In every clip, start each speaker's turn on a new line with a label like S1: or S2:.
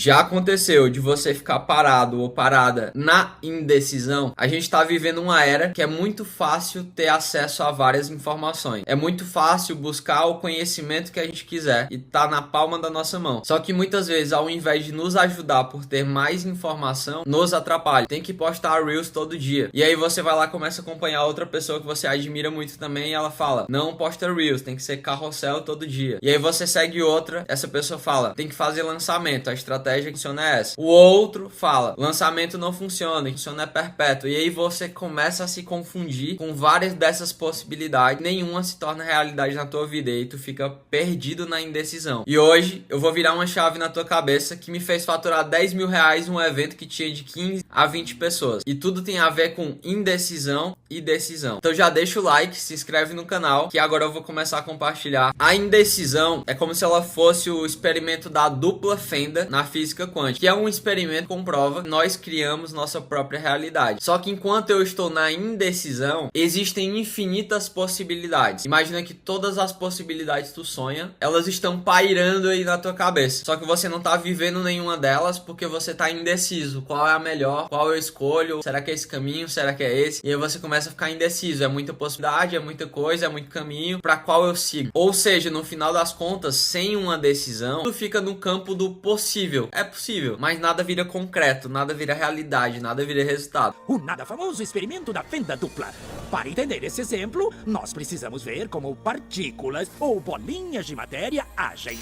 S1: Já aconteceu de você ficar parado ou parada na indecisão? A gente tá vivendo uma era que é muito fácil ter acesso a várias informações. É muito fácil buscar o conhecimento que a gente quiser e tá na palma da nossa mão. Só que muitas vezes, ao invés de nos ajudar por ter mais informação, nos atrapalha. Tem que postar Reels todo dia. E aí você vai lá e começa a acompanhar outra pessoa que você admira muito também e ela fala, não posta Reels, tem que ser carrossel todo dia. E aí você segue outra, essa pessoa fala, tem que fazer lançamento, a estratégia que funciona é essa. O outro fala, lançamento não funciona, funciona é perpétuo. E aí você começa a se confundir com várias dessas possibilidades, nenhuma se torna realidade na tua vida e aí tu fica perdido na indecisão. E hoje eu vou virar uma chave na tua cabeça que me fez faturar 10 mil reais em um evento que tinha de 15 a 20 pessoas. E tudo tem a ver com indecisão e decisão. Então já deixa o like, se inscreve no canal, que agora eu vou começar a compartilhar. A indecisão é como se ela fosse o experimento da dupla fenda na física quântica, que é um experimento que comprova que nós criamos nossa própria realidade. Só que enquanto eu estou na indecisão, existem infinitas possibilidades. Imagina que todas as possibilidades que tu sonha, elas estão pairando aí na tua cabeça. Só que você não tá vivendo nenhuma delas porque você tá indeciso. Qual é a melhor? Qual eu escolho? Será que é esse caminho? Será que é esse? E aí você começa a ficar indeciso. É muita possibilidade, é muita coisa, é muito caminho. Pra qual eu sigo? Ou seja, no final das contas, sem uma decisão, tu fica no campo do possível. É possível, mas nada vira concreto, nada vira realidade, nada vira resultado.
S2: O nada famoso experimento da fenda dupla. Para entender esse exemplo, nós precisamos ver como partículas ou bolinhas de matéria agem.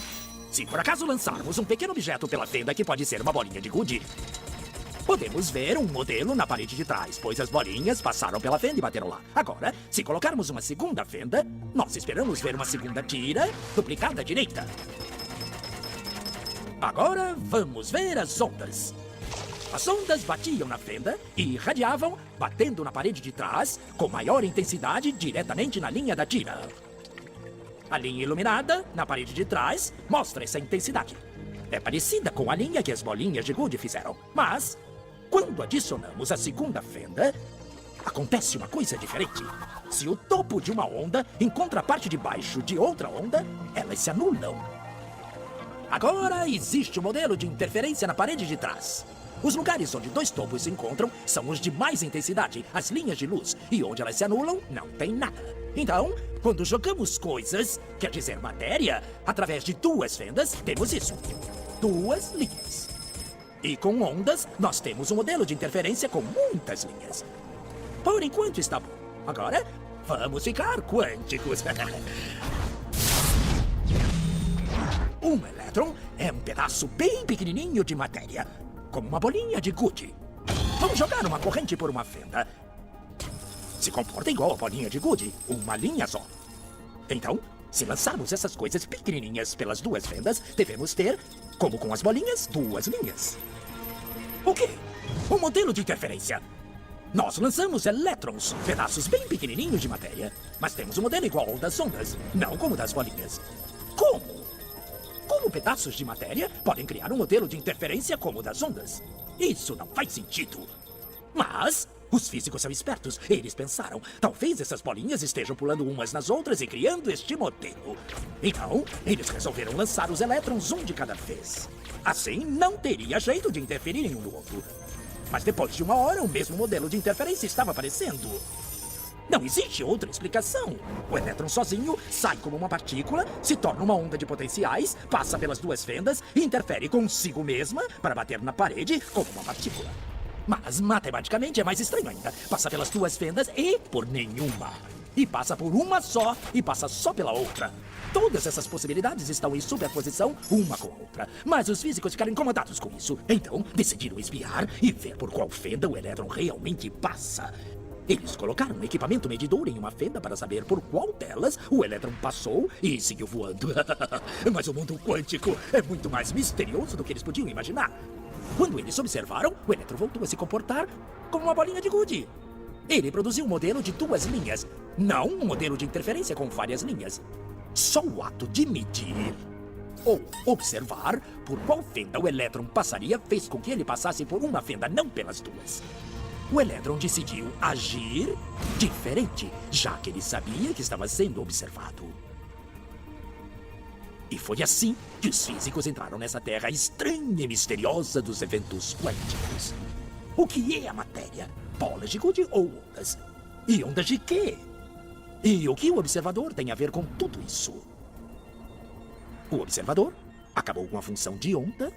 S2: Se por acaso lançarmos um pequeno objeto pela fenda, que pode ser uma bolinha de gude, podemos ver um modelo na parede de trás, pois as bolinhas passaram pela fenda e bateram lá. Agora, se colocarmos uma segunda fenda, nós esperamos ver uma segunda tira duplicada à direita. Agora, vamos ver as ondas. As ondas batiam na fenda e irradiavam, batendo na parede de trás, com maior intensidade diretamente na linha da tira. A linha iluminada, na parede de trás, mostra essa intensidade. É parecida com a linha que as bolinhas de gude fizeram. Mas, quando adicionamos a segunda fenda, acontece uma coisa diferente. Se o topo de uma onda encontra a parte de baixo de outra onda, elas se anulam. Agora existe um modelo de interferência na parede de trás. Os lugares onde dois topos se encontram são os de mais intensidade, as linhas de luz, e onde elas se anulam, não tem nada. Então, quando jogamos coisas, quer dizer matéria, através de duas fendas, temos isso. Duas linhas. E com ondas, nós temos um modelo de interferência com muitas linhas. Por enquanto está bom. Agora, vamos ficar quânticos. Um elétron é um pedaço bem pequenininho de matéria, como uma bolinha de gude. Vamos jogar uma corrente por uma fenda. Se comporta igual a bolinha de gude, uma linha só. Então, se lançarmos essas coisas pequenininhas pelas duas fendas, devemos ter, como com as bolinhas, duas linhas. O quê? Um modelo de interferência. Nós lançamos elétrons, pedaços bem pequenininhos de matéria, mas temos um modelo igual ao das ondas, não como das bolinhas. Como? Como pedaços de matéria podem criar um modelo de interferência como o das ondas? Isso não faz sentido. Mas os físicos são espertos. Eles pensaram, talvez essas bolinhas estejam pulando umas nas outras e criando este modelo. Então, eles resolveram lançar os elétrons um de cada vez. Assim, não teria jeito de interferir um no outro. Mas depois de uma hora, o mesmo modelo de interferência estava aparecendo. Não existe outra explicação. O elétron sozinho sai como uma partícula, se torna uma onda de potenciais, passa pelas duas fendas e interfere consigo mesma para bater na parede como uma partícula. Mas, matematicamente, é mais estranho ainda. Passa pelas duas fendas e por nenhuma. E passa por uma só e passa só pela outra. Todas essas possibilidades estão em superposição uma com a outra. Mas os físicos ficaram incomodados com isso. Então, decidiram espiar e ver por qual fenda o elétron realmente passa. Eles colocaram um equipamento medidor em uma fenda para saber por qual delas o elétron passou e seguiu voando. Mas o mundo quântico é muito mais misterioso do que eles podiam imaginar. Quando eles observaram, o elétron voltou a se comportar como uma bolinha de gude. Ele produziu um modelo de duas linhas, não um modelo de interferência com várias linhas. Só o ato de medir ou observar por qual fenda o elétron passaria fez com que ele passasse por uma fenda, não pelas duas. O elétron decidiu agir diferente, já que ele sabia que estava sendo observado. E foi assim que os físicos entraram nessa terra estranha e misteriosa dos eventos quânticos. O que é a matéria? Bolas de gude ou ondas? E ondas de quê? E o que o observador tem a ver com tudo isso? O observador acabou com a função de onda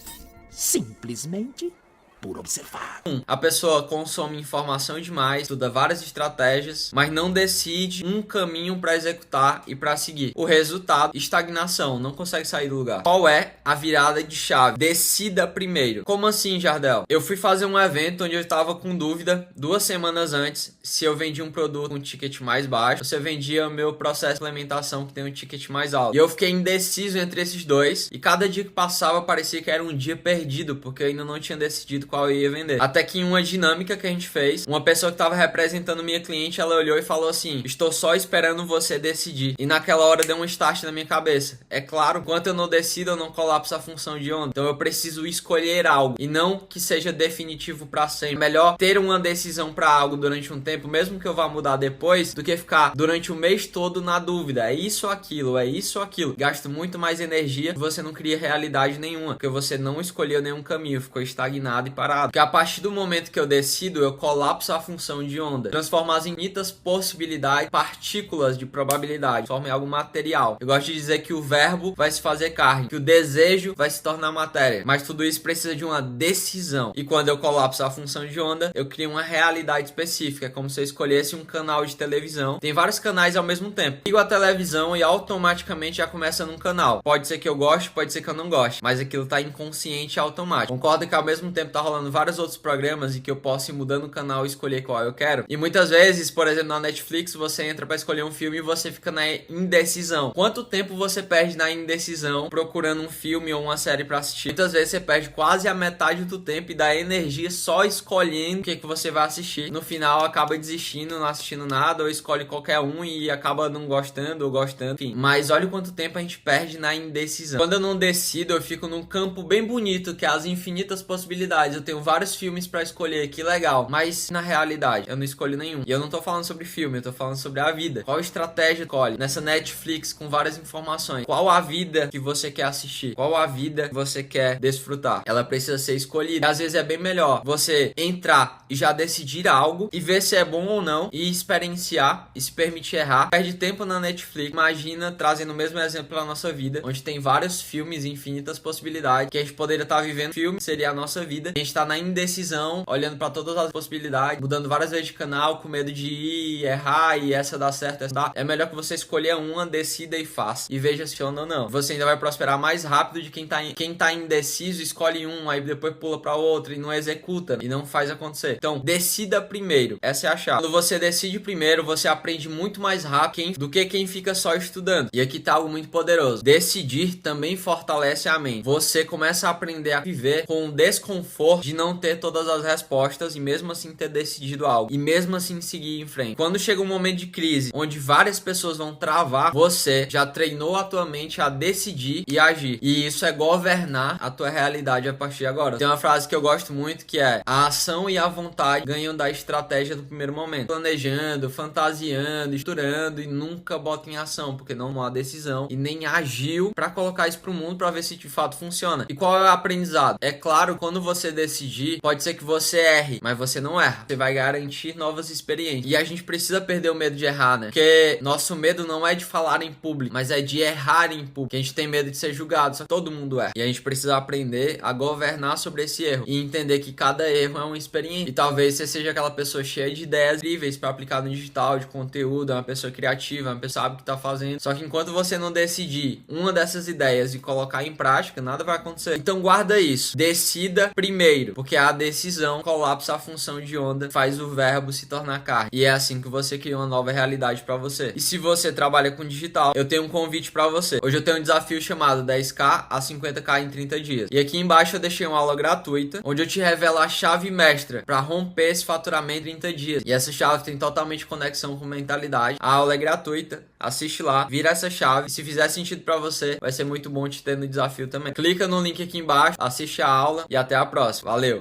S2: simplesmente por observar.
S1: A pessoa consome informação demais, estuda várias estratégias, mas não decide um caminho para executar e para seguir. O resultado, estagnação, não consegue sair do lugar. Qual é a virada de chave? Decida primeiro. Como assim, Jardel? Eu fui fazer um evento onde eu estava com dúvida 2 semanas antes se eu vendia um produto com um ticket mais baixo ou se eu vendia o meu processo de implementação que tem um ticket mais alto. E eu fiquei indeciso entre esses dois e cada dia que passava parecia que era um dia perdido, porque eu ainda não tinha decidido qual eu ia vender. Até que em uma dinâmica que a gente fez, uma pessoa que estava representando minha cliente, ela olhou e falou assim: estou só esperando você decidir. E naquela hora deu um start na minha cabeça. É claro, enquanto eu não decido, eu não colapso a função de onda. Então eu preciso escolher algo e não que seja definitivo para sempre. Melhor ter uma decisão para algo durante um tempo, mesmo que eu vá mudar depois, do que ficar durante o mês todo na dúvida. É isso ou aquilo, é isso ou aquilo. Gasta muito mais energia e você não cria realidade nenhuma, porque você não escolheu nenhum caminho, ficou estagnado e parado. Porque a partir do momento que eu decido, eu colapso a função de onda, transformo as infinitas possibilidades, partículas de probabilidade, forma em algo material. Eu gosto de dizer que o verbo vai se fazer carne, que o desejo vai se tornar matéria, mas tudo isso precisa de uma decisão. E quando eu colapso a função de onda, eu crio uma realidade específica. É como se eu escolhesse um canal de televisão. Tem vários canais ao mesmo tempo. Ligo a televisão e automaticamente já começa num canal. Pode ser que eu goste, pode ser que eu não goste, mas aquilo tá inconsciente e automático. Concordo que ao mesmo tempo tá rolando vários outros programas e que eu posso ir mudando o canal e escolher qual eu quero. E muitas vezes, por exemplo, na Netflix, você entra para escolher um filme e você fica na indecisão. Quanto tempo você perde na indecisão procurando um filme ou uma série para assistir? Muitas vezes você perde quase a metade do tempo e da energia só escolhendo o que você vai assistir. No final acaba desistindo, não assistindo nada, ou escolhe qualquer um e acaba não gostando ou gostando, enfim. Mas olha o quanto tempo a gente perde na indecisão. Quando eu não decido, eu fico num campo bem bonito, que é as infinitas possibilidades. Eu tenho vários filmes pra escolher, que legal. Mas na realidade, eu não escolho nenhum. E eu não tô falando sobre filme, eu tô falando sobre a vida. Qual estratégia escolhe nessa Netflix com várias informações? Qual a vida que você quer assistir? Qual a vida que você quer desfrutar? Ela precisa ser escolhida. E às vezes é bem melhor você entrar e já decidir algo e ver se é bom ou não e experienciar e se permitir errar. Perde tempo na Netflix. Imagina, trazendo o mesmo exemplo pra nossa vida, onde tem vários filmes e infinitas possibilidades que a gente poderia estar vivendo. Filme seria a nossa vida. A gente tá na indecisão, olhando pra todas as possibilidades, mudando várias vezes de canal, com medo de ir, errar e essa dá certo, essa dá. É melhor que você escolha uma, decida e faça. E veja se onda ou não. Você ainda vai prosperar mais rápido de quem tá indeciso, escolhe um, aí depois pula pra outro e não executa e não faz acontecer. Então, decida primeiro. Essa é a chave. Quando você decide primeiro, você aprende muito mais rápido do que quem fica só estudando. E aqui tá algo muito poderoso. Decidir também fortalece a mente. Você começa a aprender a viver com o desconforto de não ter todas as respostas e mesmo assim ter decidido algo. E mesmo assim seguir em frente. Quando chega um momento de crise, onde várias pessoas vão travar, você já treinou a tua mente a decidir e agir. E isso é governar a tua realidade a partir de agora. Tem uma frase que eu gosto muito que é: a ação e a vontade ganham da estratégia do primeiro momento. Planejando, fantasiando, estruturando e nunca bota em ação, porque não há decisão e nem agiu pra colocar isso pro mundo pra ver se de fato funciona. E qual é o aprendizado? É claro, quando você decidir, pode ser que você erre, mas você não erra. Você vai garantir novas experiências. E a gente precisa perder o medo de errar, né? Porque nosso medo não é de falar em público, mas é de errar em público. A gente tem medo de ser julgado, só que todo mundo erra. E a gente precisa aprender a governar sobre esse erro e entender que cada erro é uma experiência. E talvez você seja aquela pessoa cheia de ideias incríveis para aplicar no digital, de conteúdo, é uma pessoa criativa, uma pessoa que sabe o que tá fazendo. Só que enquanto você não decidir uma dessas ideias e colocar em prática, nada vai acontecer. Então guarda isso. Decida primeiro, porque a decisão colapsa a função de onda, faz o verbo se tornar carne. E é assim que você cria uma nova realidade para você. E se você trabalha com digital, eu tenho um convite para você. Hoje eu tenho um desafio chamado 10k a 50k em 30 dias. E aqui embaixo eu deixei uma aula gratuita, onde eu te revelo a chave mestra para romper esse faturamento em 30 dias. E essa chave tem totalmente conexão com mentalidade. A aula é gratuita. Assiste lá, vira essa chave. Se fizer sentido para você, vai ser muito bom te ter no desafio também. Clica no link aqui embaixo, assiste a aula e até a próxima. Valeu!